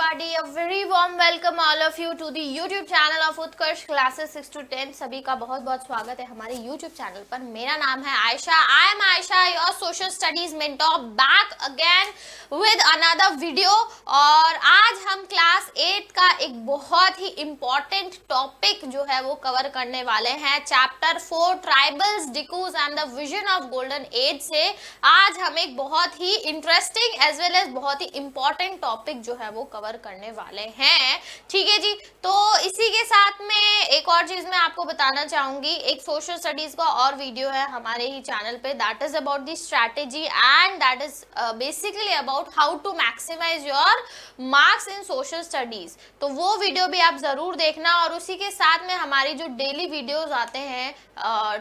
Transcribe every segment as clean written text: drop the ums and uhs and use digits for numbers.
everybody, a very warm welcome all of you to the YouTube channel of Utkarsh classes 6 to 10। सभी का बहुत बहुत स्वागत है हमारे YouTube चैनल पर। मेरा नाम है Ayesha. I am Aisha, your social studies mentor, back again with another video। और आज हम क्लास 8 का एक बहुत ही इम्पोर्टेंट टॉपिक जो है वो कवर करने वाले हैं। Chapter 4 tribals, dikus and the vision of golden age से आज हम एक बहुत ही इंटरेस्टिंग एज वेल एज बहुत ही इंपॉर्टेंट टॉपिक जो है वो कवर करने वाले हैं। ठीक है जी, तो इसी के साथ में एक और चीज मैं आपको बताना चाहूंगी। एक सोशल स्टडीज का और वीडियो है हमारे ही चैनल पे, that is about the strategy and that is basically about how to maximise your marks in social studies. तो वो वीडियो भी आप जरूर देखना। और उसी के साथ में हमारी जो डेली वीडियोज आते हैं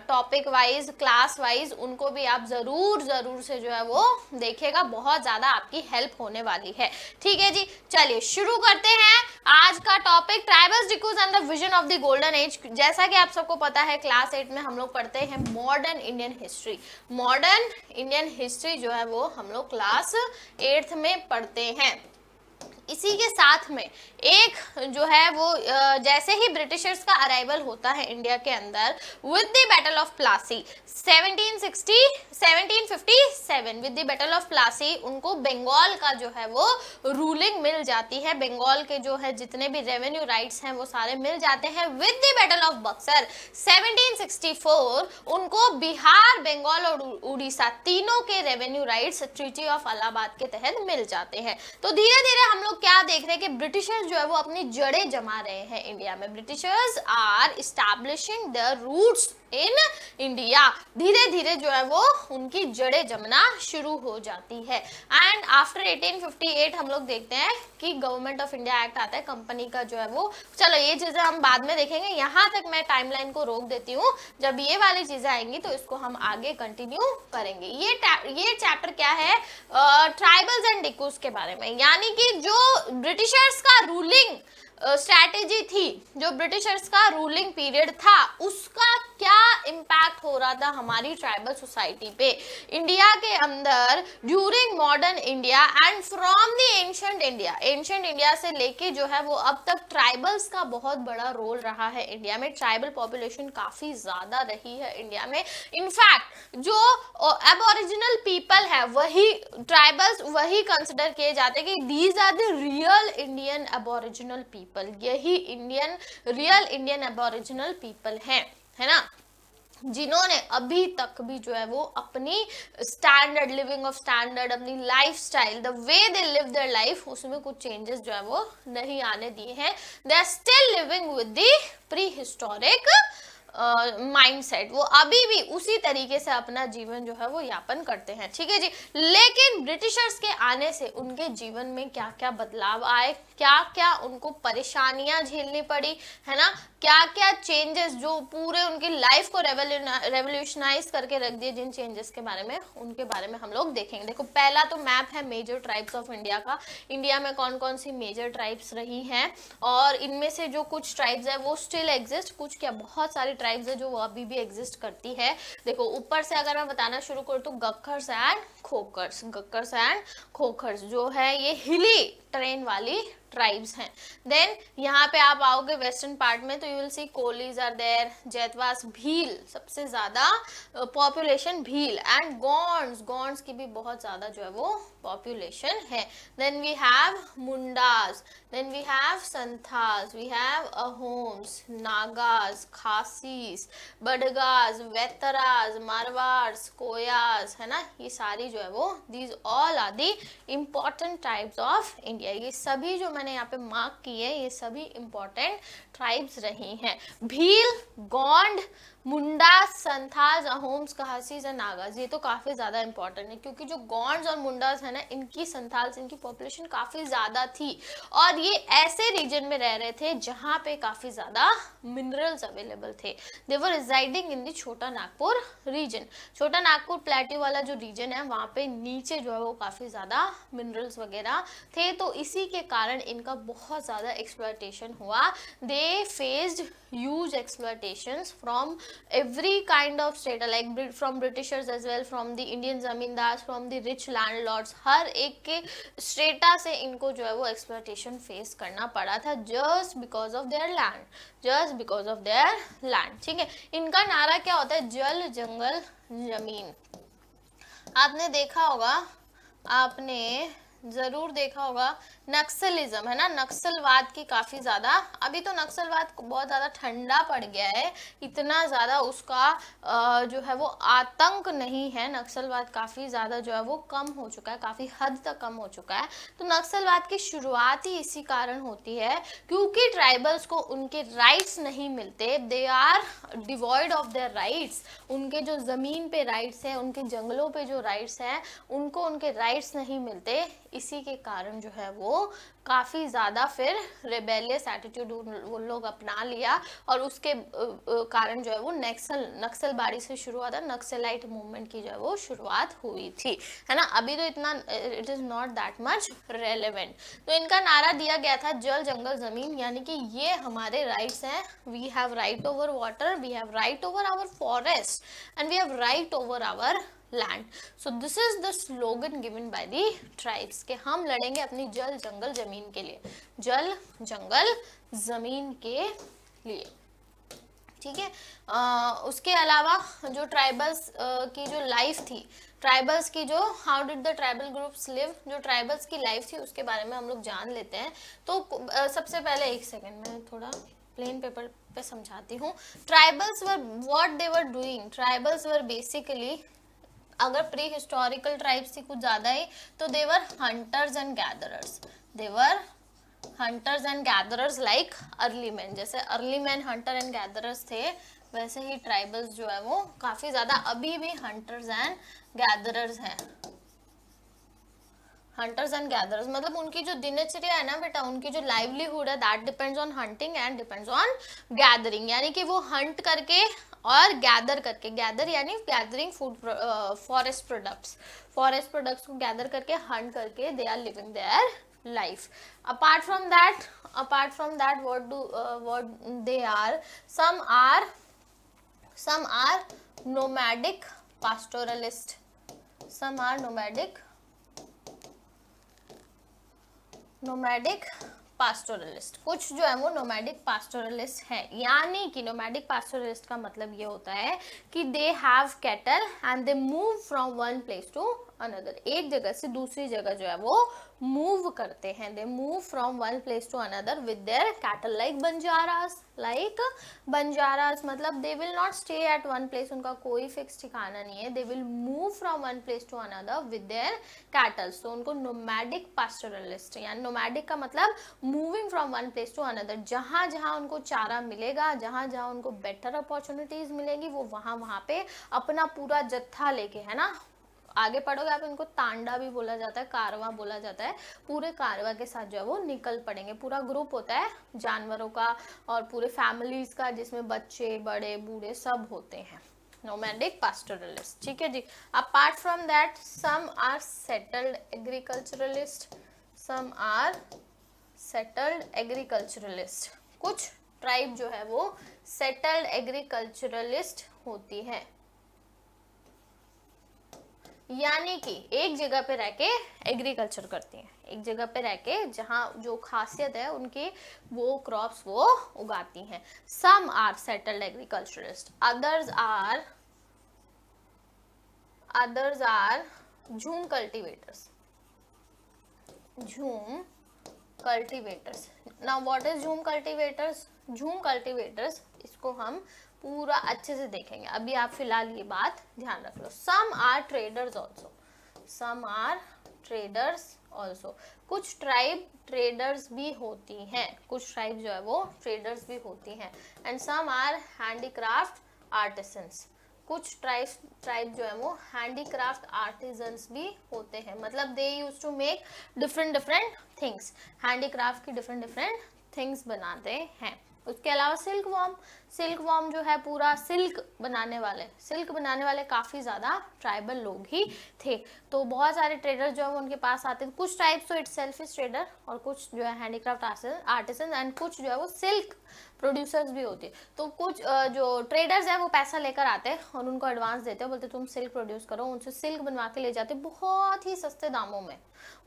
टॉपिक वाइज, क्लास वाइज, उनको भी आप जरूर से जो है वो देखेगा। बहुत ज्यादा आपकी हेल्प होने वाली है। ठीक है जी, चलिए शुरू करते हैं आज का topic, tribals, dikus and the vision of the golden age. जैसा कि आप सबको पता है, क्लास 8 में हम लोग पढ़ते हैं modern Indian history. Modern Indian history जो है वो हम लोग क्लास 8 में पढ़ते हैं। इसी के साथ में एक जो है वो जैसे ही ब्रिटिशर्स का अराइवल होता है इंडिया के अंदर with the battle of Plassey 1757, with the battle of Plassey उनको बंगाल का जो है वो रूलिंग मिल जाती है। बंगाल के जो है जितने भी रेवेन्यू राइट्स हैं वो सारे मिल जाते हैं। With the battle of Buxar 1764 उनको बिहार, बंगाल और उड़ीसा तीनों के revenue rights treaty of Allahabad के तहत मिल जाते हैं। तो धीरे धीरे हम लोग क्या देख रहे हैं कि ब्रिटिशर्स जो है वो अपनी जड़ें जमा रहे हैं इंडिया में। Britishers are establishing the roots in India. धीरे धीरे जो है वो उनकी जड़ें जमना शुरू हो जाती है। एंड आफ्टर 1858 हम लोग देखते हैं कि गवर्नमेंट ऑफ इंडिया एक्ट आता है, कंपनी का जो है वो। चलो ये चीजें हम बाद में देखेंगे, यहाँ तक मैं टाइमलाइन को रोक देती हूँ। जब ये वाली चीजें आएंगी तो इसको हम आगे कंटिन्यू करेंगे। ये चैप्टर क्या है, ट्राइबल्स एंड डिकूज के बारे में, यानी कि जो ब्रिटिशर्स का रूलिंग स्ट्रैटेजी थी, जो ब्रिटिशर्स का रूलिंग पीरियड था, उसका क्या इम्पैक्ट हो रहा था हमारी ट्राइबल सोसाइटी पे इंडिया के अंदर during modern India and from the ancient India. Ancient India से लेके जो है वो अब तक ट्राइबल्स का बहुत बड़ा रोल रहा है इंडिया में। ट्राइबल पॉपुलेशन काफी ज्यादा रही है इंडिया में। इनफैक्ट जो एबोरिजिनल पीपल है वही ट्राइबल्स वही कंसिडर किए जाते हैं कि these are the real Indian aboriginal people. यही रियल इंडियन एबोरिजिनल पीपल हैं, है ना, जिन्होंने अभी तक भी जो है वो अपनी स्टैंडर्ड लिविंग ऑफ स्टैंडर्ड, अपनी lifestyle, the way they live their life, उसमें कुछ चेंजेस जो है वो नहीं आने दिए हैं। They are still living with the prehistoric mindset. वो अभी भी उसी तरीके से अपना जीवन जो है वो यापन करते हैं। ठीक है जी, लेकिन ब्रिटिशर्स के आने से उनके जीवन में क्या क्या बदलाव आए, क्या क्या उनको परेशानियां झेलनी पड़ी, है ना, क्या क्या चेंजेस जो पूरे उनकी लाइफ को रेवोल्यूशनाइज करके रख दिए, जिन चेंजेस के बारे में, उनके बारे में हम लोग देखेंगे। देखो, पहला तो मैप है मेजर ट्राइब्स ऑफ इंडिया का। इंडिया में कौन कौन सी मेजर ट्राइब्स रही हैं और इनमें से जो कुछ ट्राइब्स है वो स्टिल एग्जिस्ट, कुछ क्या बहुत सारी ट्राइब्स है जो वो अभी भी एग्जिस्ट करती है। देखो, ऊपर से अगर मैं बताना शुरू करूँ तो गक्खर्स एंड खोखर्स जो है ये हिली ट्रेन वाली ट्राइब्स हैं। देन यहाँ पे आप आओगे वेस्टर्न पार्ट में तो you will see Kolis are there, जैतवास, भील, सबसे ज्यादा पॉपुलेशन भील, एंड गॉन्ड्स की भी बहुत ज्यादा जो है वो पॉपुलेशन है। Then we have Mundas, then we have Santhals, we have Ahoms, Nagas, Khasis, Badagas, वेतरास, मारवाड़स, कोयास, है ना, ये सारी जो है वो these all are the important tribes of India. ये सभी जो मैंने यहाँ पे मार्क किए, ये सभी इंपॉर्टेंट ट्राइब्स रही हैं। भील, गोंड, मुंडा, संथाल्स, अहोम्स, खासीस और नागास, ये तो काफी ज्यादा इंपॉर्टेंट है क्योंकि जो गॉन्ड्स और मुंडास है ना, इनकी संथाल्स, इनकी पॉपुलेशन काफी ज्यादा थी और ये ऐसे रीजन में रह रहे थे जहां पे काफी ज्यादा मिनरल्स अवेलेबल थे। दे वर रिजाइडिंग इन द छोटा नागपुर रीजन। छोटा नागपुर प्लेट्यू वाला जो रीजन है वहां पे नीचे जो है वो काफी ज्यादा मिनरल्स वगैरह थे, तो इसी के कारण इनका बहुत ज्यादा एक्सप्लॉयटेशन हुआ। They faced huge exploitations from every kind of strata, like from Britishers as well, from the Indian zamindars, from the rich landlords, हर एक के स्ट्रेटा से इनको जो है वो एक्सप्लॉयटेशन फेस करना पड़ा था just because of their land, just because of their land. ठीक है, इनका नारा क्या होता है? जल जंगल जमीन। आपने देखा होगा, आपने जरूर देखा होगा नक्सलिज्म, है ना, नक्सलवाद की काफी ज्यादा, अभी तो नक्सलवाद बहुत ज्यादा ठंडा पड़ गया है, इतना ज्यादा उसका जो है वो आतंक नहीं है, नक्सलवाद काफी ज्यादा जो है वो कम हो चुका है, काफी हद तक कम हो चुका है। तो नक्सलवाद की शुरुआत ही इसी कारण होती है क्योंकि ट्राइबल्स को उनके राइट्स नहीं मिलते, they are devoid of their rights, उनके जो जमीन पे राइट्स है, उनके जंगलों पे जो राइट्स हैं, उनको उनके राइट्स नहीं मिलते। इसी के कारण जो है वो काफ़ी ज़्यादा फिर रेबेलियस एटीट्यूड वो लोग अपना लिया और उसके कारण जो है वो नक्सलबाड़ी से शुरू हुआ था, नक्सलाइट मूवमेंट की जो है वो शुरुआत हुई थी, है ना। अभी तो इतना it is not that much relevant. तो इनका नारा दिया गया था जल जंगल ज़मीन, यानी कि ये हमारे राइट्स हैं, we have right over water, we have right over our forest and we have right over our land. So this is the slogan given by the tribes कि हम लड़ेंगे अपनी जल जंगल जमीन के लिए, जल जंगल जमीन के लिए। ठीक है, उसके अलावा जो ट्राइबल्स की जो लाइफ थी, ट्राइबल्स की जो how did the tribal groups live, जो ट्राइबल्स की लाइफ थी उसके बारे में हम लोग जान लेते हैं। तो सबसे पहले एक सेकेंड में थोड़ा प्लेन पेपर पे समझाती हूँ। Tribals were what they were doing, tribals were basically, अगर प्री हिस्टोरिकल ट्राइब्स थी कुछ ज्यादा ही, तो they were hunters and gatherers, they were hunters and gatherers like early man, जैसे early man hunter and gatherers थे वैसे ही ट्राइबल्स जो है वो काफी ज्यादा अभी भी हंटर्स एंड गैदरर्स हैं। हंटर्स एंड गैदरर्स मतलब उनकी जो दिनचर्या है ना बेटा, उनकी जो लाइवलीहुड है that depends on hunting and depends on gathering, यानी कि वो हंट करके और गैदर करके, गैदर यानी गैदरिंग फूड फॉरेस्ट प्रोडक्ट्स को गैदर करके हंट करके they are living there life. Apart from that what they are, some are nomadic pastoralist, some are nomadic पास्टोरलिस्ट, कुछ जो है वो नोमैडिक पास्टोरलिस्ट है। यानी कि नोमैडिक पास्टोरलिस्ट का मतलब ये होता है कि they have cattle and they move from one place to another, एक जगह से दूसरी जगह जो है वो मूव करते हैं, they move from one place to another with their cattle, like Banjaras, मतलब they will not stay at one place, उनका कोई फिक्स ठिकाना नहीं है, they will move from one place to another with their cattles, तो उनको नोमैडिक पास्टोरलिस्ट, यानी nomadic का मतलब moving from one place to another, जहां जहां उनको चारा मिलेगा, जहां जहां उनको बेटर अपॉर्चुनिटीज मिलेगी, वो वहां पे अपना पूरा जत्था लेके, है ना, आगे पढ़ोगे आप, इनको तांडा भी बोला जाता है, कारवा बोला जाता है, पूरे कारवा के साथ जो है वो निकल पड़ेंगे। पूरा ग्रुप होता है जानवरों का और पूरे फैमिलीज का, जिसमें बच्चे बड़े बूढ़े सब होते हैं, नोमैडिक पास्टोरलिस्ट। ठीक है जी। Apart from that some are settled agriculturalist, some are settled agriculturalist, कुछ ट्राइब जो है वो सेटल्ड एग्रीकल्चरलिस्ट होती है, यानी कि एक जगह पे रह के एग्रीकल्चर करती हैं, एक जगह पे रह के जहाँ जो खासियत है उनकी वो क्रॉप्स वो उगाती हैं। Some are settled agriculturist, others are jhum cultivators, jhum cultivators. Now what is jhum cultivators? Jhum cultivators इसको हम पूरा अच्छे से देखेंगे, अभी आप फिलहाल ये बात ध्यान रख लो। Some are traders also, some are traders also, कुछ ट्राइब ट्रेडर्स भी होती हैं, कुछ ट्राइब जो है वो ट्रेडर्स भी होती हैं। And some are handicraft artisans, कुछ ट्राइब जो है वो हैंडीक्राफ्ट आर्टिजन्स भी होते हैं, मतलब they use to make different things, handicraft की डिफरेंट थिंग्स बनाते हैं। उसके अलावा सिल्क सिल्क वॉर्म जो है पूरा सिल्क बनाने वाले काफी ज्यादा ट्राइबल लोग ही थे। तो बहुत सारे ट्रेडर जो है उनके पास आते थे, कुछ टाइप्स तो इट्स सेल्फ इज ट्रेडर और कुछ जो है हैंडीक्राफ्ट आर्टिसन एंड कुछ जो है वो सिल्क प्रोड्यूसर्स भी होते। तो कुछ जो ट्रेडर्स है वो पैसा लेकर आते हैं और उनको एडवांस देते हैं, बोलते तुम सिल्क प्रोड्यूस करो, उनसे सिल्क बनवा के ले जाते बहुत ही सस्ते दामों में।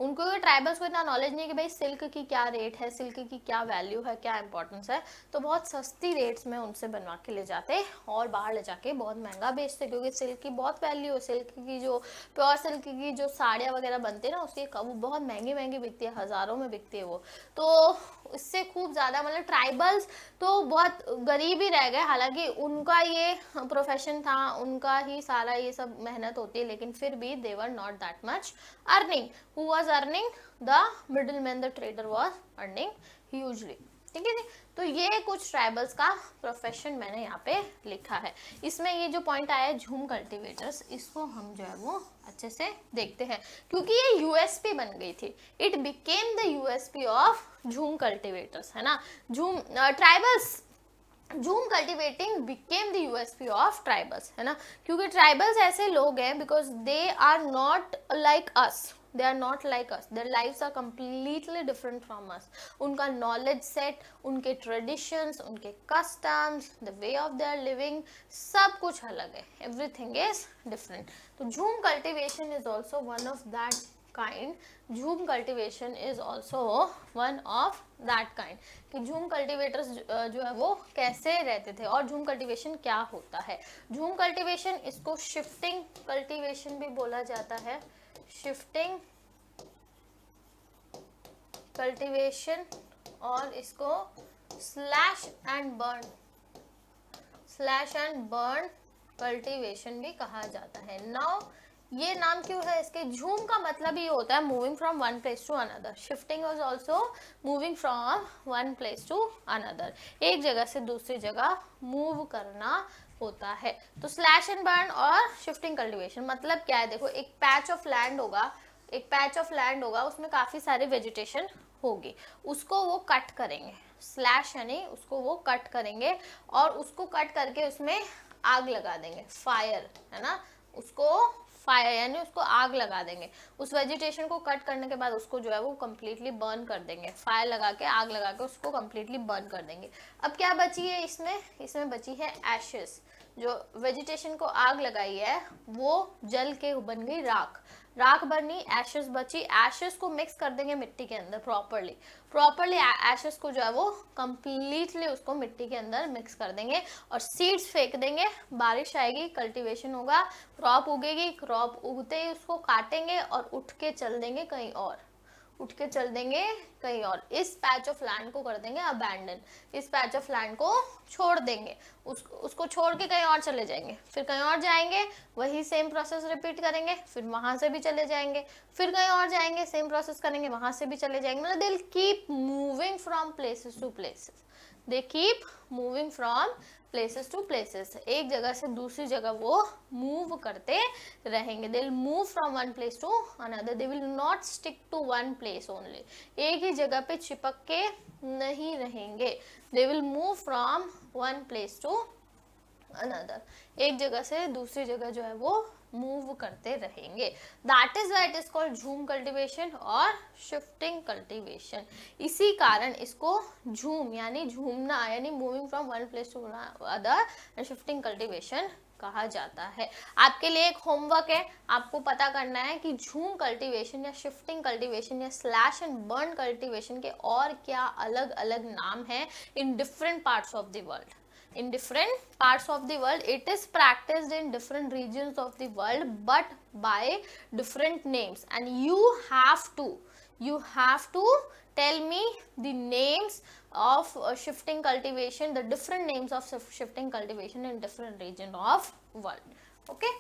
उनको ट्राइबल्स को इतना नॉलेज नहीं कि भाई सिल्क की क्या रेट है, सिल्क की क्या वैल्यू है, क्या इंपॉर्टेंस है, तो बहुत सस्ती रेट्स में उनसे बनवा के ले जाते और बाहर ले जाके बहुत महंगा बेचते, क्योंकि सिल्क की बहुत वैल्यू है। सिल्क की जो प्योर सिल्क की जो साड़ियाँ वगैरह बनती है ना, उसकी वो बहुत महंगी बिकती है, हज़ारों में बिकती है वो। तो इससे खूब ज़्यादा मतलब ट्राइबल्स तो बहुत गरीब ही रह गए, हालांकि उनका ये प्रोफेशन था, उनका ही सारा ये सब मेहनत होती है, लेकिन फिर भी they were not that much earning. Who was earning? The middleman, the trader was earning hugely. ठीक है जी। तो ये कुछ ट्राइबल्स का प्रोफेशन मैंने यहाँ पे लिखा है। इसमें ये जो पॉइंट आया है झूम कल्टीवेटर्स, इसको हम जो है वो अच्छे से देखते हैं, क्योंकि ये यूएसपी बन गई थी। It became the USP of jhum cultivators, है ना। Jhum tribals, jhum cultivating became the USP of tribals, है ना, क्योंकि ट्राइबल्स ऐसे लोग हैं because they are not like us, they are not like us, their lives are completely different from us। उनका knowledge set, उनके traditions, उनके customs, the way of their living, सब कुछ अलग है, everything is different। तो झूम cultivation is also one of that kind। झूम cultivation is also one of that kind कि झूम कल्टिवेटर्स जो है वो कैसे रहते थे और झूम कल्टिवेशन क्या होता है। झूम कल्टिवेशन, इसको शिफ्टिंग कल्टिवेशन भी बोला जाता है, शिफ्टिंग कल्टीवेशन, और इसको स्लैश एंड बर्न कल्टीवेशन भी कहा जाता है। नाउ ये नाम क्यों है इसके? झूम का मतलब ये होता है moving from one place to another. Shifting was also moving from one place to another, एक जगह से दूसरी जगह मूव करना होता है। तो स्लैश एंड बर्न और शिफ्टिंग कल्टीवेशन मतलब क्या है? देखो, एक पैच ऑफ लैंड होगा, उसमें काफी सारे वेजिटेशन होगी, उसको वो कट करेंगे, स्लैश यानी उसको वो कट करेंगे और उसको कट करके उसमें आग लगा देंगे, फायर, है ना, उसको फायर यानी उसको आग लगा देंगे। उस वेजिटेशन को कट करने के बाद उसको जो है वो कम्प्लीटली बर्न कर देंगे, फायर लगा के, आग लगा के उसको कम्प्लीटली बर्न कर देंगे। अब क्या बची है इसमें बची है एशेस। जो वेजिटेशन को आग लगाई है वो जल के बन गई राख बनी, एशेस बची, एशेस को मिक्स कर देंगे मिट्टी के अंदर प्रॉपरली एशेस को जो है वो कम्प्लीटली उसको मिट्टी के अंदर मिक्स कर देंगे और सीड्स फेंक देंगे, बारिश आएगी, कल्टीवेशन होगा, क्रॉप उगेगी, क्रॉप उगते ही उसको काटेंगे और उठ के चल देंगे कहीं और, इस पैच ऑफ लैंड को कर देंगे अबैंडन, इस पैच ऑफ लैंड को छोड़ देंगे, उसको छोड़ के कहीं और चले जाएंगे, फिर कहीं और जाएंगे, वही सेम प्रोसेस रिपीट करेंगे, फिर वहां से भी चले जाएंगे, फिर कहीं और जाएंगे, सेम प्रोसेस करेंगे, वहां से भी चले जाएंगे। मतलब they will keep moving from places to places, they keep moving from places to places, एक जगह से दूसरी जगह वो मूव करते रहेंगे। They will move from one place to another, they will not stick to one place only, एक ही जगह पे चिपक के नहीं रहेंगे। They will move from one place to another, एक जगह से दूसरी जगह जो है वो मूव करते रहेंगे। That is why it is called jhum cultivation और शिफ्टिंग कल्टीवेशन। इसी कारण इसको झूम यानी झूमना यानी moving from one place to other and shifting cultivation कहा जाता है। आपके लिए एक होमवर्क है, आपको पता करना है कि झूम कल्टीवेशन या शिफ्टिंग कल्टीवेशन या स्लैश एंड बर्न कल्टीवेशन के और क्या अलग अलग नाम हैं in different parts of the world. In different parts of the world, it is practiced in different regions of the world but by different names, and you have to tell me the names of shifting cultivation, the different names of shifting cultivation in different region of world. Okay,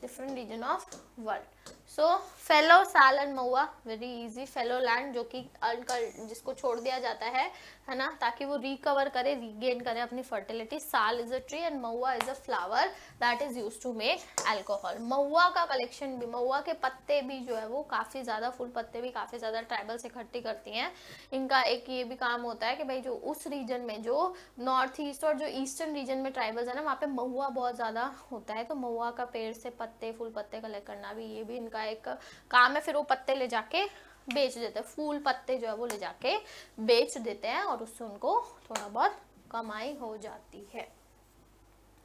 different region of world. So fallow, साल and Mahua, very easy. fallow land जो कि जिसको छोड़ दिया जाता है है ना, ताकि वो रिकवर करे, रीगेन करे अपनी fertility. Sal is a tree and mahua is a flower that is used to make alcohol. Mahua का कलेक्शन भी, महुआ के पत्ते भी जो है वो काफी ज्यादा, फूल पत्ते भी काफी ज्यादा ट्राइबल्स इकट्ठी करती हैं। इनका एक ये भी काम होता है कि भाई जो उस रीजन में, जो नॉर्थ ईस्ट और जो ईस्टर्न रीजन में ट्राइबल्स है ना, वहाँ पे महुआ बहुत ज्यादा होता है, तो महुआ का पेड़ से पत्ते, फूल पत्ते कलेक्ट करना भी, ये भी इनका एक काम है। फिर वो पत्ते ले जाके बेच देते हैं, फूल पत्ते जो है वो ले जाके बेच देते हैं और उससे उनको थोड़ा बहुत कमाई हो जाती है।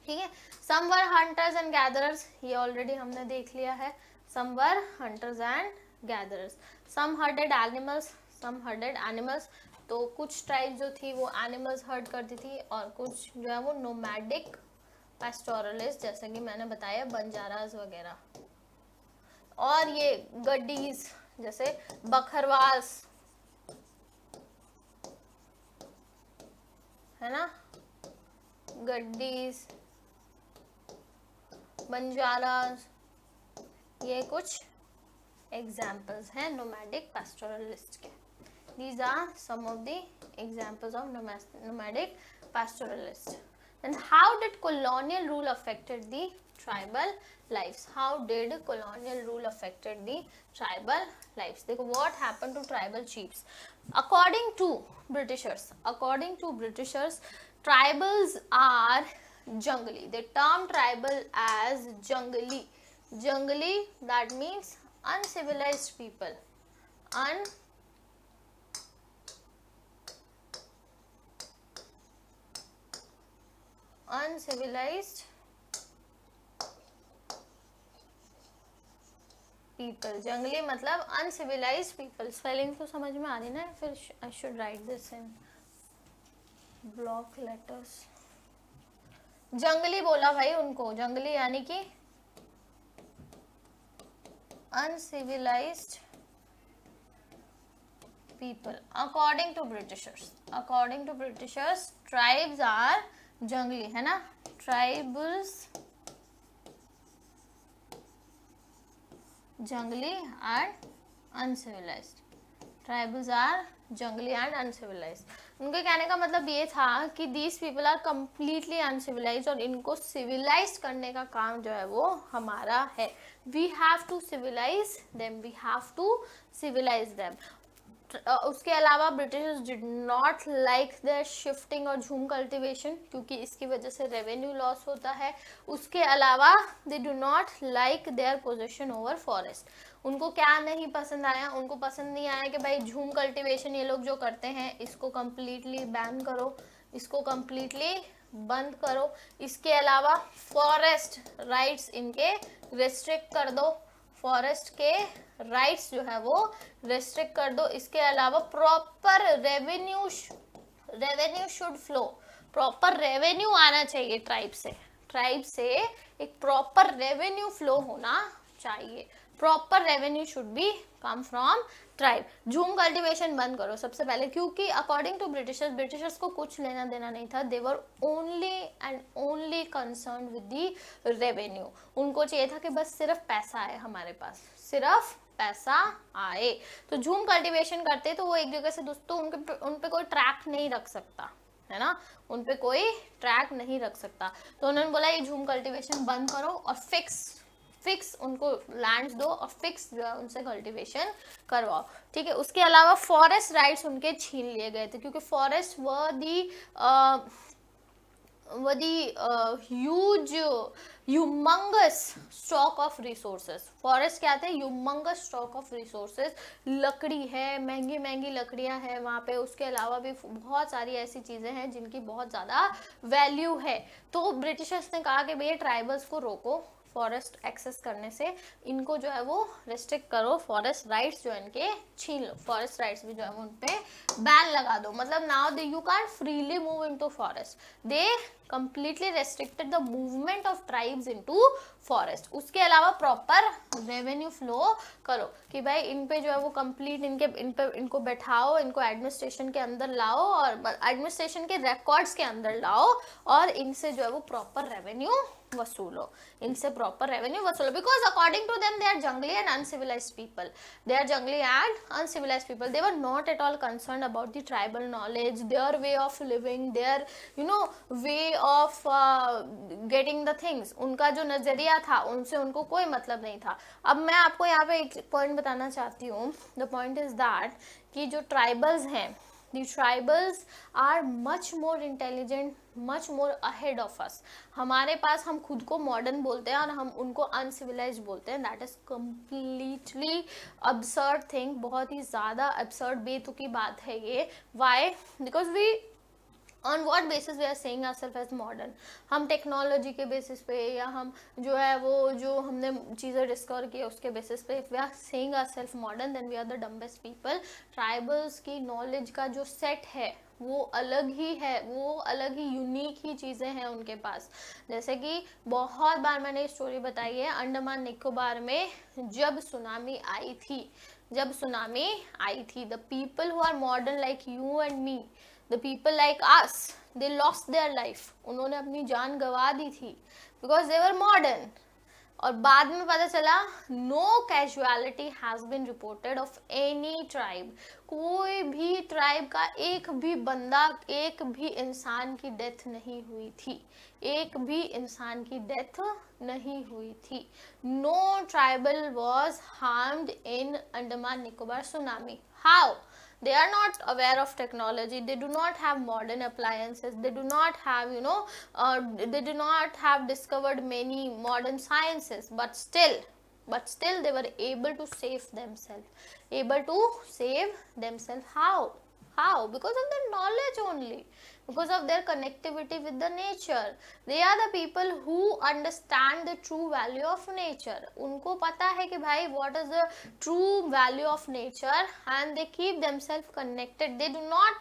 ठीक है, some were hunters and gatherers, ये ऑलरेडी हमने देख लिया है। Some were hunters and gatherers, some herded animals, some herded animals, तो कुछ ट्राइब जो थी वो एनिमल्स हर्ड करती थी, और कुछ जो है वो नोमैडिक पैस्टोरलिस्ट, जैसे कि मैंने बताया बंजारास वगैरह। और ये गड्डीज जैसे बखरवास, है ना, गड्डीज, बंजारास, ये कुछ एग्जाम्पल्स हैं नोमैडिक पैस्टोरलिस्ट के। These are some of the examples of nomadic pastoralists. And how did colonial rule affected the tribal lives? How did colonial rule affected the tribal lives? देखो what happened to tribal chiefs? According to Britishers, tribals are jungly. They term tribal as jungly. Jungly, that means uncivilized people. Uncivilized people. जंगली मतलब uncivilized people. Spelling तो समझ में आ रही ना, फिर I should write this in block letters. जंगली बोला भाई उनको, जंगली यानी कि uncivilized people. According to Britishers, tribes are जंगली, है ना, ट्राइबल्स जंगली एंड अनसिविलाइज्ड, ट्राइबल्स आर जंगली एंड अनसिविलाइज्ड। उनके कहने का मतलब ये था कि these people are completely uncivilised और इनको सिविलाइज करने का काम जो है वो हमारा है। We have to civilise them, we have to civilise them. उसके अलावा Britishers did not like the shifting और झूम कल्टीवेशन, क्योंकि इसकी वजह से रेवेन्यू लॉस होता है। उसके अलावा they do not like their position over forest. उनको क्या नहीं पसंद आया, उनको पसंद नहीं आया कि भाई झूम कल्टीवेशन ये लोग जो करते हैं इसको कम्प्लीटली बैन करो, इसको कम्प्लीटली बंद करो। इसके अलावा फॉरेस्ट राइट्स इनके रिस्ट्रिक्ट कर दो, फॉरेस्ट के राइट्स जो है वो रेस्ट्रिक्ट कर दो। इसके अलावा proper revenue should flow, proper revenue आना चाहिए ट्राइब से एक प्रॉपर रेवेन्यू फ्लो होना चाहिए। Proper revenue should be come from tribe. झूम कल्टीवेशन बंद करो सबसे पहले, क्योंकि अकॉर्डिंग टू ब्रिटिशर्स को कुछ लेना देना नहीं था। They were only and only concern with the revenue. उनको चाहिए था कि बस सिर्फ पैसा आए हमारे पास, सिर्फ पैसा आए। तो झूम कल्टीवेशन करते तो वो एक जगह से दोस्तों उन पे कोई ट्रैक नहीं रख सकता, है ना, उन पे कोई ट्रैक नहीं रख सकता। तो उन्होंने बोला ये झूम कल्टीवेशन बंद करो और फिक्स उनको लैंड्स दो और फिक्स जो है उनसे कल्टीवेशन करवाओ। ठीक है, उसके अलावा फॉरेस्ट राइट्स उनके छीन लिए गए थे, क्योंकि forest were the humongous stock of resources. Forest क्या थे? Humongous stock of resources. लकड़ी है, महंगी महंगी लकड़ियां हैं वहाँ पे, उसके अलावा भी बहुत सारी ऐसी चीजें हैं जिनकी बहुत ज्यादा वैल्यू है। तो ब्रिटिशर्स ने कहा कि भैया ट्राइबल्स को रोको फॉरेस्ट एक्सेस करने से, इनको जो है वो रेस्ट्रिक्ट करो, फॉरेस्ट राइट्स जो है इनके छीन लो, फॉरेस्ट राइट्स भी जो है वो उन पे बैन लगा दो। मतलब now they you can freely move into forest. They completely restricted the movement of tribes into forest. उसके अलावा प्रॉपर रेवेन्यू फ्लो करो कि भाई इन पे जो है वो कंप्लीट इनको बैठाओ, इनको एडमिनिस्ट्रेशन के अंदर लाओ और एडमिनिस्ट्रेशन के रिकॉर्ड्स के अंदर लाओ और इनसे जो है वो प्रॉपर रेवेन्यू वसूलो, इनसे प्रॉपर रेवेन्यू वसूलो, because according to them they are जंगली and uncivilized people, they are जंगली and uncivilized people, they were not at all concern about the tribal knowledge, their way of living, their way of getting the things, उनका जो नजरिया था उनसे उनको कोई मतलब नहीं था। अब मैं आपको यहाँ पे एक पॉइंट बताना चाहती हूँ, द पॉइंट इज दैट कि जो ट्राइबल्स हैं, the tribals are much more intelligent, much more ahead of us। हमारे पास, हम खुद को मॉडर्न बोलते हैं और हम उनको अनसिविलाइज बोलते हैं, that is completely absurd thing, बहुत ही ज़्यादा अब्सर्ड बेतुकी बात है ये। Why? Because we on what basis we are saying ourselves as modern, हम टेक्नोलॉजी के बेसिस पे, या हम जो है वो जो हमने चीज़ें डिस्कवर की उसके बेसिस पे, if we are saying ourselves modern then we are the dumbest people. Tribals की नॉलेज का जो सेट है वो अलग ही है, वो अलग ही यूनिक ही चीज़ें हैं उनके पास। जैसे कि बहुत बार मैंने स्टोरी बताई है, अंडमान निकोबार में जब सुनामी आई थी, the people who are modern like you and me, the people like us, they lost their life, उन्होंने अपनी जान गंवा दी थी because they were modern। और बाद में पता चला no casualty has been reported of any tribe, कोई भी ट्राइब का एक भी बंदा, एक भी इंसान की डेथ नहीं हुई थी, एक भी इंसान की डेथ नहीं हुई थी। no tribal was harmed in Andaman Nicobar tsunami। how? They are not aware of technology, they do not have modern appliances, they do not have they do not have discovered many modern sciences, but still they were able to save themselves, how? Because of their knowledge only, because of their connectivity with the nature। they are the people who understand the true value of nature, उनको पता है कि भाई what is the true value of nature, and they keep themselves connected, they do not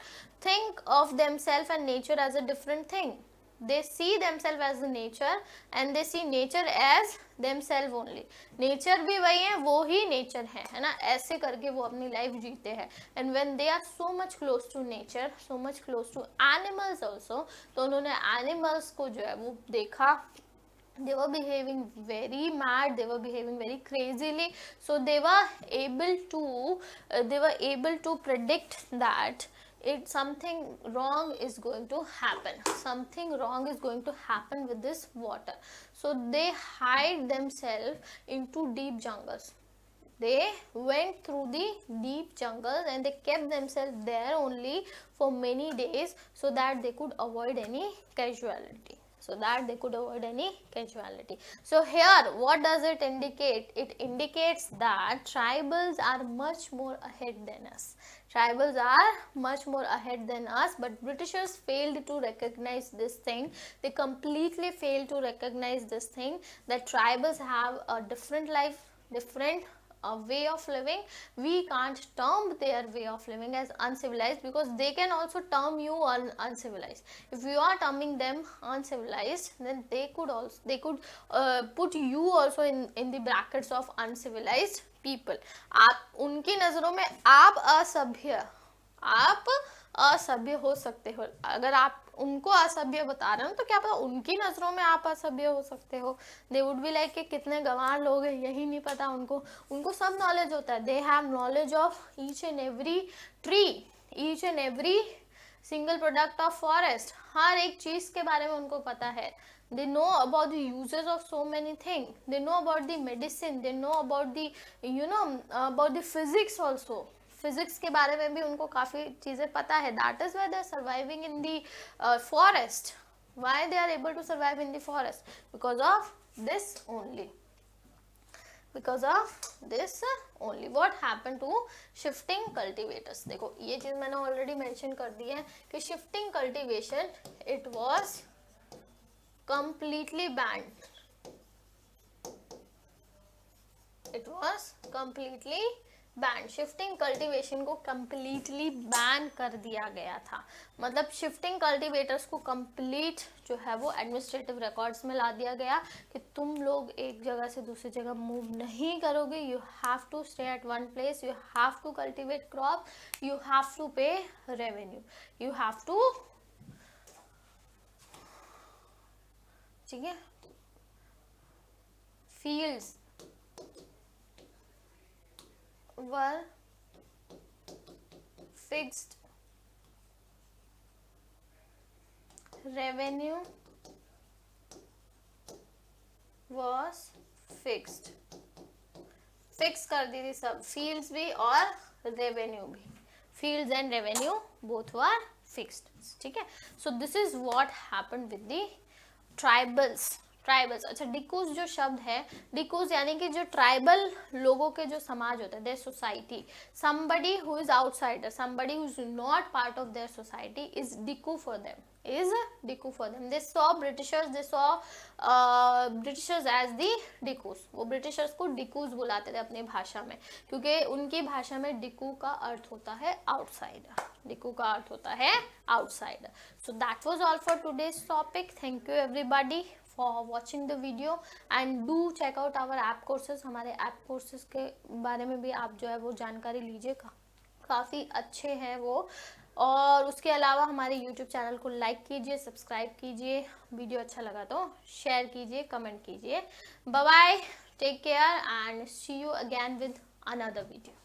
think of themselves and nature as a different thing, they see themselves as the nature and they see nature as themselves only। Nature भी वही है, वो ही nature है ना, ऐसे करके वो अपनी लाइफ जीते हैं। And when they are so much close to nature, so much close to animals also, तो उन्होंने एनिमल्स को जो है वो देखा, they were behaving very mad, they were behaving very crazily, so they were able to predict that something wrong is going to happen with this water, so they hide themselves into deep jungles, they went through the deep jungles and they kept themselves there only for many days so that they could avoid any casualty, so here what does it indicate? It indicates that tribals are much more ahead than us, but Britishers failed to recognize this thing, they completely failed to recognize this thing, that tribals have a different life, different way of living. We can't term their way of living as uncivilized, because they can also term you uncivilized. If you are terming them uncivilized, then they could put you also in the brackets of uncivilized people। आप उनकी नजरों में आप असभ्य हो सकते हो, अगर आप उनको असभ्य बता रहे हो तो क्या पता उनकी नजरों में आप असभ्य हो सकते हो। दे वुड बी लाइक कि कितने गंवार लोग हैं, यही नहीं पता उनको सब नॉलेज होता है। They have knowledge of each and every tree, each and every single product of forest, हर एक चीज के बारे में उनको पता है। they know about the uses of so many things, they know about the medicine, they know about the about the physics also, physics के बारे में भी उनको काफी चीजें पता है। That is why they are surviving in the forest, why they are able to survive in the forest, because of this only, what happen to shifting cultivators. देखो ये चीज मैंने ऑलरेडी मेंशन कर दी है कि shifting cultivation it was completely banned, shifting cultivation को completely ban कर दिया गया था। मतलब शिफ्टिंग कल्टीवेटर्स को कंप्लीट जो है वो एडमिनिस्ट्रेटिव रिकॉर्ड्स में ला दिया गया कि तुम लोग एक जगह से दूसरी जगह मूव नहीं करोगे, you have to stay at one place, you have to cultivate crop, you have to pay revenue, you have to, ठीक है। fields were fixed, revenue was fixed. Fix कर दी थी सब, फील्ड्स भी और रेवेन्यू भी, fields and revenue both were fixed, ठीक है. So this is what happened with the tribals. Tribals, अच्छा डिकोज जो शब्द है, डिकोज यानी कि जो ट्राइबल लोगों के जो समाज होता है, their society, somebody who is outsider, somebody who is not part of their society is diku for them, is diku for them. They saw Britishers, they saw Britishers as the डिकूस. वो Britishers को डिकूस बुलाते थे अपनी भाषा में, क्योंकि उनकी भाषा में डिकू का अर्थ होता है आउटसाइडर, डिकू का अर्थ होता है outsider. So that was all for today's topic. Thank you everybody for watching the video and do check out our app courses. हमारे ऐप कोर्सेज के बारे में भी आप जो है वो जानकारी लीजिए, काफ़ी अच्छे हैं वो. और उसके अलावा हमारे YouTube चैनल को लाइक कीजिए, सब्सक्राइब कीजिए, वीडियो अच्छा लगा तो शेयर कीजिए, कमेंट कीजिए. Bye bye, take care and see you again with another video.